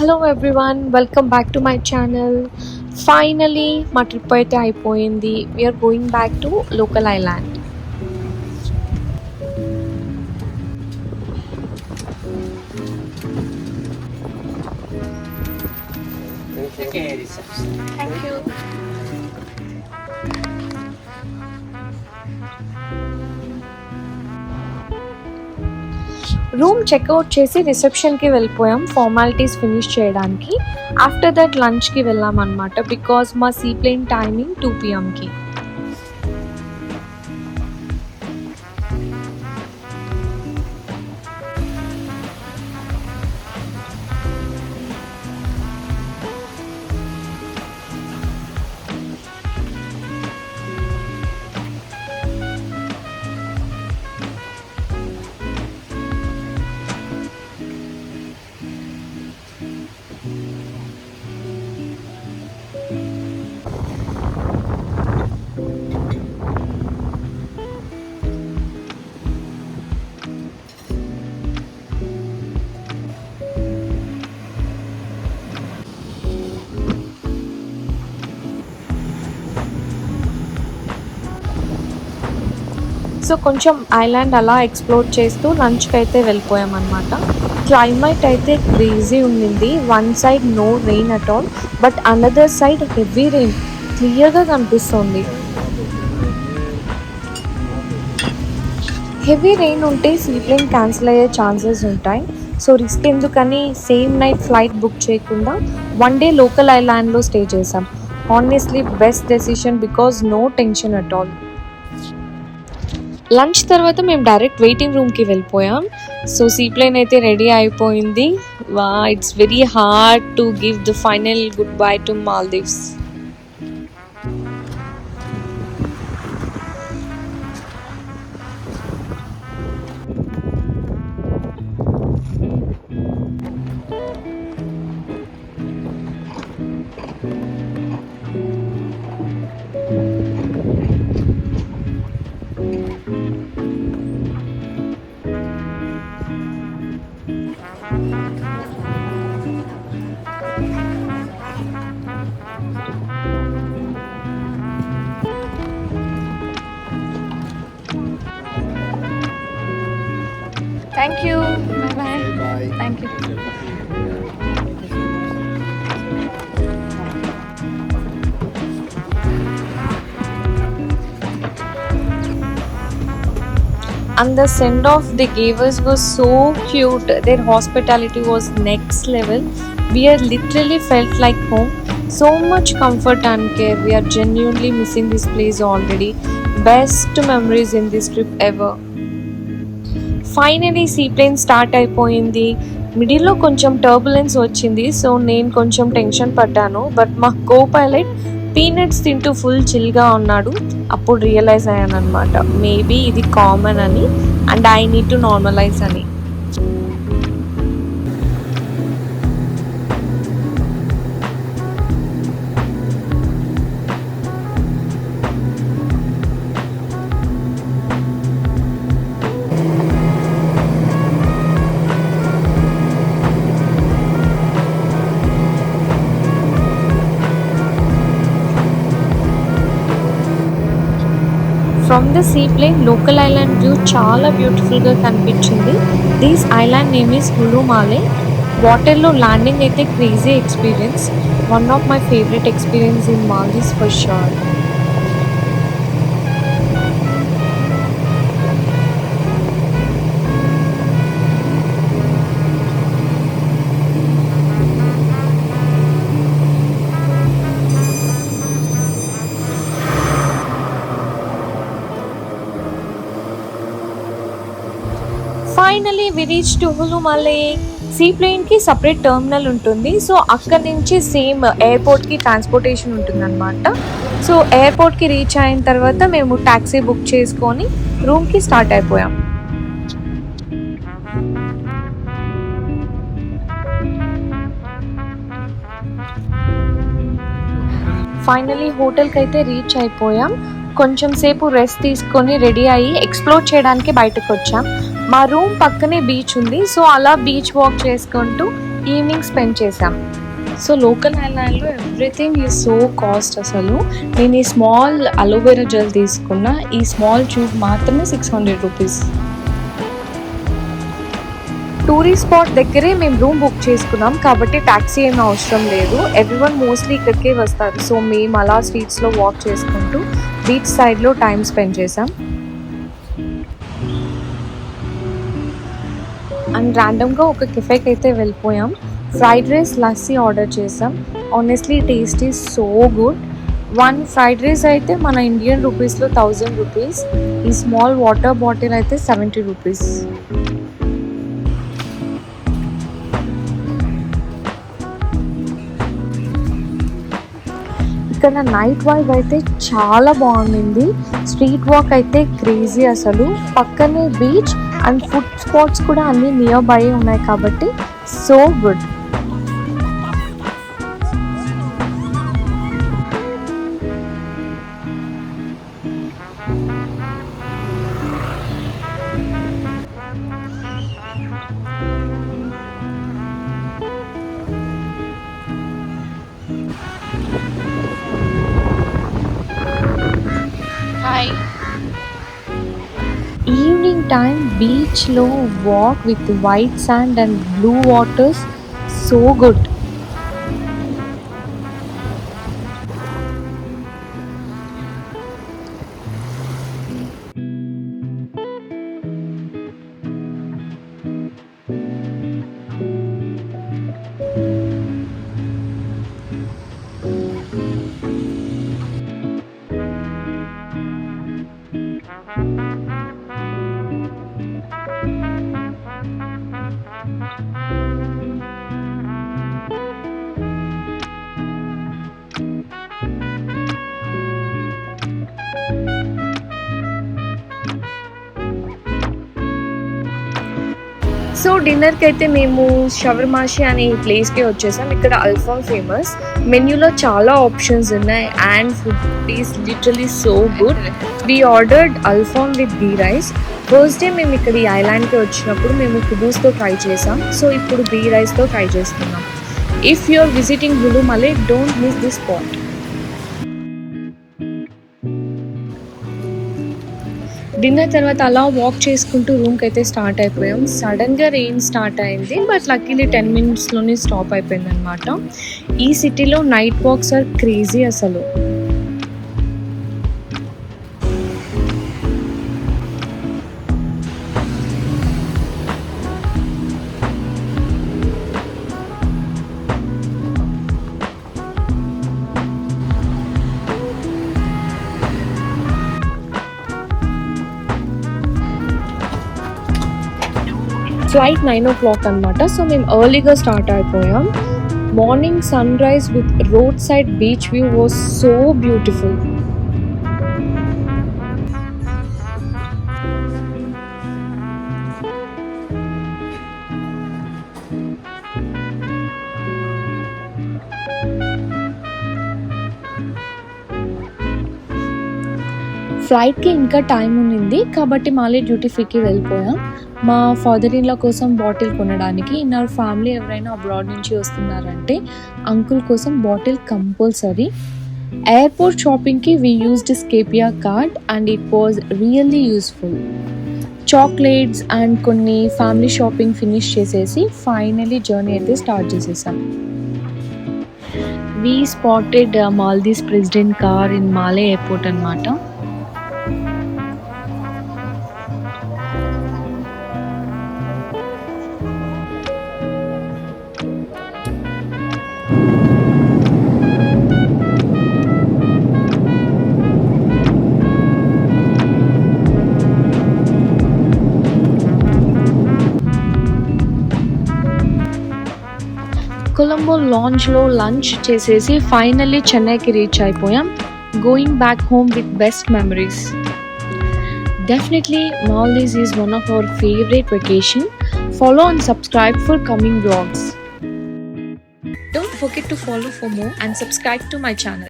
Hello everyone, welcome back to my channel. Finally మా trip అయితే అయిపోయింది. We're going back to local island. Thank you. Room checkout చేసి రిసెప్షన్కి వెళ్ళిపోయాం formalities finish చేయడానికి. ఆఫ్టర్ దట్ లంచ్కి వెళ్ళాం అనమాట, బికాజ్ మా సీప్లేన్ టైమింగ్ 2 PM. సో కొంచెం ఐలాండ్ అలా ఎక్స్ప్లోర్ చేస్తూ లంచ్కి అయితే వెళ్ళిపోయాం అనమాట. క్లైమేట్ అయితే క్రేజీ ఉండింది. One side no rain at all, but another side heavy rain క్లియర్గా కనిపిస్తుంది. హెవీ రెయిన్ ఉంటే సీప్లేన్ క్యాన్సిల్ అయ్యే ఛాన్సెస్ ఉంటాయి. సో రిస్క్ ఎందుకని సేమ్ నైట్ ఫ్లైట్ బుక్ చేయకుండా 1 day లోకల్ ఐలాండ్లో స్టే చేసాం. Honestly best decision, because no tension at all. Lunch తర్వాత మేము డైరెక్ట్ వెయిటింగ్ రూమ్కి వెళ్ళిపోయాం. సో సీప్లేన్ అయితే రెడీ అయిపోయింది. It's very hard to give the final goodbye to Maldives. Thank you. Bye bye. Thank you. And the send off they gave us was so cute. Their hospitality was next level. We are literally felt like home. So much comfort and care. We are genuinely missing this place already. Best memories in this trip ever. Finally seaplane start అయిపోయింది. మిడిల్లో కొంచెం turbulence వచ్చింది. So నేను కొంచెం tension పడ్డాను, but మా co pilot peanuts తింటూ full చిల్గా ఉన్నాడు. అప్పుడు రియలైజ్ అయ్యాను అనమాట, మేబీ ఇది కామన్ అని, and I need to normalize అని. From the seaplane local island view చాలా బ్యూటిఫుల్గా కనిపించింది. This island name is Hulhumale. వాటర్లో ల్యాండింగ్ అయితే crazy experience. One of my favourite experience in Maldives for sure. Finally we reach to Hulhumale. సీప్లేన్కి separate terminal ఉంటుంది. So అక్కడి నుంచి సేమ్ ఎయిర్పోర్ట్కి ట్రాన్స్పోర్టేషన్ ఉంటుంది అనమాట. సో ఎయిర్పోర్ట్కి రీచ్ అయిన తర్వాత మేము ట్యాక్సీ బుక్ చేసుకొని రూమ్కి స్టార్ట్ అయిపోయాం. ఫైనలీ హోటల్కి అయితే రీచ్ అయిపోయాం. కొంచెం సేపు రెస్ట్ తీసుకొని రెడీ అయ్యి ఎక్స్ప్లోర్ చేయడానికి బయటకు వచ్చాం. మా రూమ్ పక్కనే బీచ్ ఉంది. సో అలా బీచ్ వాక్ చేసుకుంటూ ఈవినింగ్ స్పెండ్ చేసాం. సో లోకల్ ఐలాండ్లో ఎవ్రీథింగ్ ఈజ్ సో కాస్ట్. అసలు నేను ఈ స్మాల్ అలోవెరా జెల్ తీసుకున్న. ఈ స్మాల్ ట్యూబ్ మాత్రమే 600 రూపీస్. టూరిస్ట్ స్పాట్ దగ్గరే మేము రూమ్ బుక్ చేసుకున్నాం కాబట్టి ట్యాక్సీ ఏమీ అవసరం లేదు. ఎవ్రీవన్ మోస్ట్లీ ఇక్కడికే వస్తారు. సో మేము అలా స్ట్రీట్స్లో వాక్ చేసుకుంటూ బీచ్ సైడ్లో టైం స్పెండ్ చేసాం. అండ్ ర్యాండమ్గా ఒక కెఫేకి అయితే వెళ్ళిపోయాం. ఫ్రైడ్ రైస్ లస్సీ ఆర్డర్ చేసాం. Honestly taste is so good. 1 fried rice అయితే మన ఇండియన్ రూపీస్లో 1000 రూపీస్. ఈ స్మాల్ వాటర్ బాటిల్ అయితే 70 రూపీస్. ఇక్కడ నైట్ వైబ్ అయితే చాలా బాగుంది. స్ట్రీట్ వాక్ అయితే క్రేజీ అసలు. పక్కనే బీచ్ అండ్ ఫుడ్ స్పాట్స్ కూడా అన్నీ నియర్ బై ఉన్నాయి కాబట్టి సో గుడ్. ఈవినింగ్ టైం బీచ్లో walk with white sand and blue waters so good. So డిన్నర్కి అయితే మేము షవర్మాషి అనే ఈ ప్లేస్కి వచ్చేసాం. ఇక్కడ అల్ఫామ్ ఫేమస్. మెన్యూలో చాలా ఆప్షన్స్ ఉన్నాయి and food is literally so good. We ordered alfaham with ghee rice. First day మేము ఇక్కడ ఈ ఐలాండ్కి వచ్చినప్పుడు మేము కుబూస్తో ట్రై చేసాం. సో ఇప్పుడు గీ రైస్తో ట్రై చేస్తున్నాం. If you are visiting Hulhumale don't miss this spot. Dinner తర్వాత అలా వాక్ చేసుకుంటూ రూమ్కి అయితే స్టార్ట్ అయిపోయాం. సడన్గా రెయిన్ స్టార్ట్ అయింది బట్ లక్కీలీ 10 minutesలోనే స్టాప్ అయిపోయింది అనమాట. ఈ సిటీలో నైట్ వాక్స్ ఆర్ క్రేజీ అసలు. ఫ్లైట్ 9 o'clock అనమాట. సో మేము ఎర్లీగా స్టార్ట్ అయిపోయాం. Morning sun rise with road side beach view was so beautiful. ఫ్లైట్కి ఇంకా టైం ఉన్నింది కాబట్టి మళ్ళీ డ్యూటీ ఫ్రీకి వెళ్ళిపోయాం. మా ఫాదర్ ఇన్ లా కోసం బాటిల్ కొనడానికి. ఇన్ అవర్ ఫ్యామిలీ ఎవరైనా అబ్రాడ్ నుంచి వస్తున్నారంటే అంకుల్ కోసం బాటిల్ కంపల్సరీ. ఎయిర్పోర్ట్ షాపింగ్కి we used Scapia card and it was really useful. Chocolates and కొన్ని ఫ్యామిలీ షాపింగ్ ఫినిష్ చేసేసి ఫైనలీ జర్నీ అయితే స్టార్ట్ చేసేసాం. We spotted Maldives president car in Male airport అనమాట. కొలంబో లాంజ్లో లంచ్ చేసేసి ఫైనల్లీ చెన్నైకి రీచ్ అయిపోయాం. Going back home with best memories. Definitely Maldives is one of our favorite vacation. Follow and subscribe for coming vlogs. Don't forget to follow for more and subscribe to my channel.